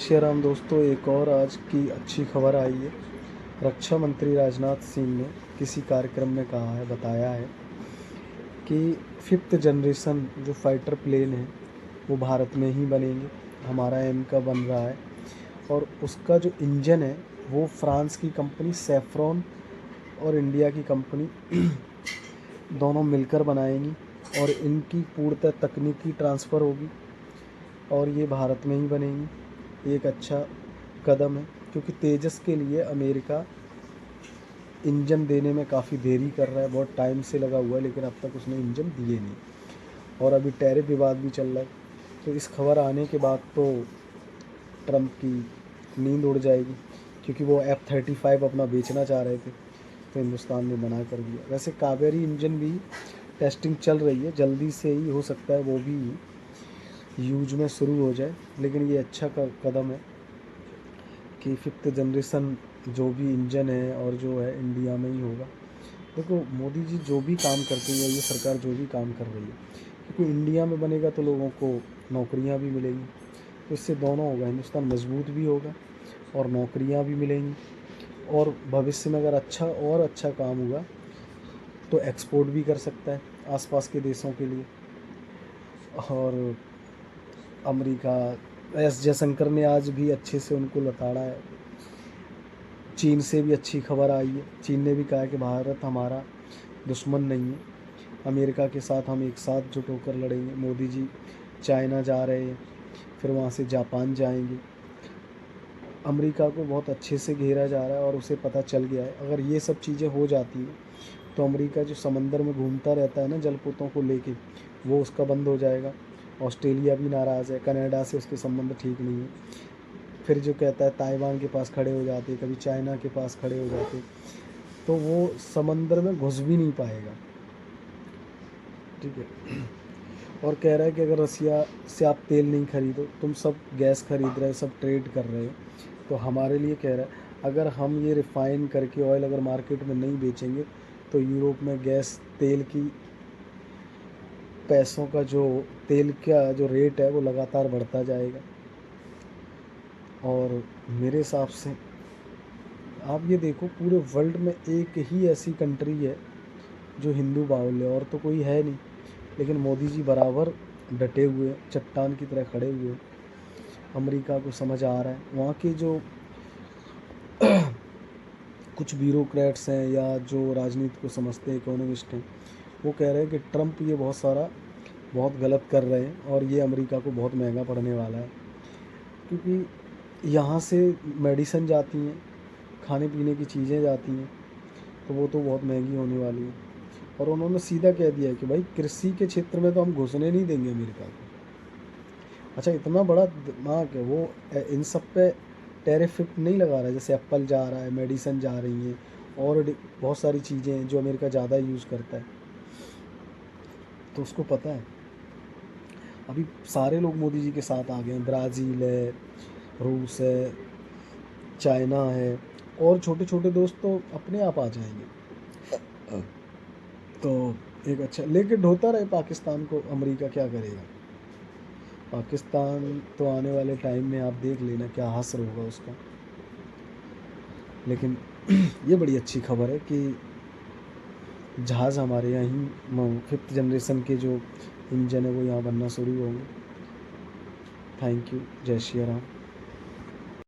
श्री राम दोस्तों, एक और आज की अच्छी खबर आई है। रक्षा मंत्री राजनाथ सिंह ने किसी कार्यक्रम में कहा है, बताया है कि 5th जनरेशन जो फाइटर प्लेन है वो भारत में ही बनेंगे। हमारा एम का बन रहा है और उसका जो इंजन है वो फ्रांस की कंपनी सेफ्रॉन और इंडिया की कंपनी दोनों मिलकर बनाएंगी और इनकी पूर्णतः तकनीकी ट्रांसफ़र होगी और ये भारत में ही बनेंगी। एक अच्छा कदम है क्योंकि तेजस के लिए अमेरिका इंजन देने में काफ़ी देरी कर रहा है, बहुत टाइम से लगा हुआ है, लेकिन अब तक उसने इंजन दिए नहीं और अभी टैरिफ विवाद भी चल रहा है। तो इस खबर आने के बाद तो ट्रम्प की नींद उड़ जाएगी क्योंकि वो F-35 अपना बेचना चाह रहे थे, तो हिंदुस्तान ने मना कर दिया। वैसे कावेरी इंजन भी टेस्टिंग चल रही है, जल्दी से ही हो सकता है वो भी यूज में शुरू हो जाए, लेकिन ये अच्छा कदम है कि 5th जनरेशन जो भी इंजन है और जो है इंडिया में ही होगा। देखो मोदी जी जो भी काम करते हैं, ये सरकार जो भी काम कर रही है, क्योंकि इंडिया में बनेगा तो लोगों को नौकरियां भी मिलेंगी, तो इससे दोनों होगा, हिंदुस्तान मजबूत भी होगा और नौकरियां भी मिलेंगी और भविष्य में अगर अच्छा काम हुआ तो एक्सपोर्ट भी कर सकता है आसपास के देशों के लिए। और अमेरिका, एस जयशंकर ने आज भी अच्छे से उनको लताड़ा है। चीन से भी अच्छी खबर आई है, चीन ने भी कहा है कि भारत हमारा दुश्मन नहीं है, अमेरिका के साथ हम एक साथ जुट होकर लड़ेंगे। मोदी जी चाइना जा रहे हैं, फिर वहाँ से जापान जाएंगे। अमेरिका को बहुत अच्छे से घेरा जा रहा है और उसे पता चल गया है अगर ये सब चीज़ें हो जाती हैं तो अमेरिका जो समंदर में घूमता रहता है ना जलपोतों को लेके, वो उसका बंद हो जाएगा। ऑस्ट्रेलिया भी नाराज़ है, कनाडा से उसके संबंध ठीक नहीं है। फिर जो कहता है ताइवान के पास खड़े हो जाते, कभी चाइना के पास खड़े हो जाते, तो वो समंदर में घुस भी नहीं पाएगा। ठीक है। और कह रहा है कि अगर रसिया से आप तेल नहीं खरीदो, तुम सब गैस खरीद रहे हो, सब ट्रेड कर रहे हो, तो हमारे लिए कह रहा है अगर हम ये रिफ़ाइन करके ऑयल अगर मार्केट में नहीं बेचेंगे तो यूरोप में गैस तेल की पैसों का जो तेल का जो रेट है वो लगातार बढ़ता जाएगा। और मेरे हिसाब से आप ये देखो, पूरे वर्ल्ड में एक ही ऐसी कंट्री है जो हिंदू बाहुल्य है और तो कोई है नहीं, लेकिन मोदी जी बराबर डटे हुए, चट्टान की तरह खड़े हुए। अमेरिका को समझ आ रहा है, वहाँ के जो कुछ ब्यूरोक्रेट्स हैं या जो राजनीति को समझते हैं, इकोनॉमिस्ट हैं, वो कह रहे हैं कि ट्रम्प ये बहुत गलत कर रहे हैं और ये अमेरिका को बहुत महंगा पड़ने वाला है, क्योंकि यहाँ से मेडिसिन जाती हैं, खाने पीने की चीज़ें जाती हैं, तो वो तो बहुत महंगी होने वाली है। और उन्होंने सीधा कह दिया है कि भाई कृषि के क्षेत्र में तो हम घुसने नहीं देंगे अमेरिका को। अच्छा, इतना बड़ा दिमाग है वो, इन सब पे टैरिफ नहीं लगा रहा है, जैसे एप्पल जा रहा है, मेडिसिन जा रही हैं और बहुत सारी चीज़ें हैं जो अमेरिका ज़्यादा यूज़ करता है, तो उसको पता है। अभी सारे लोग मोदी जी के साथ आ गए हैं, ब्राज़ील है, रूस है, चाइना है और छोटे छोटे दोस्त तो अपने आप आ जाएंगे। तो एक अच्छा, लेकिन ढोता रहे पाकिस्तान को, अमेरिका क्या करेगा। पाकिस्तान तो आने वाले टाइम में आप देख लेना क्या हासिल होगा उसका। लेकिन ये बड़ी अच्छी खबर है कि जहाज़ हमारे यहाँ ही 5th जनरेशन के जो इंजन है वो यहाँ बनना शुरू होंगे। Thank you. जय श्री राम।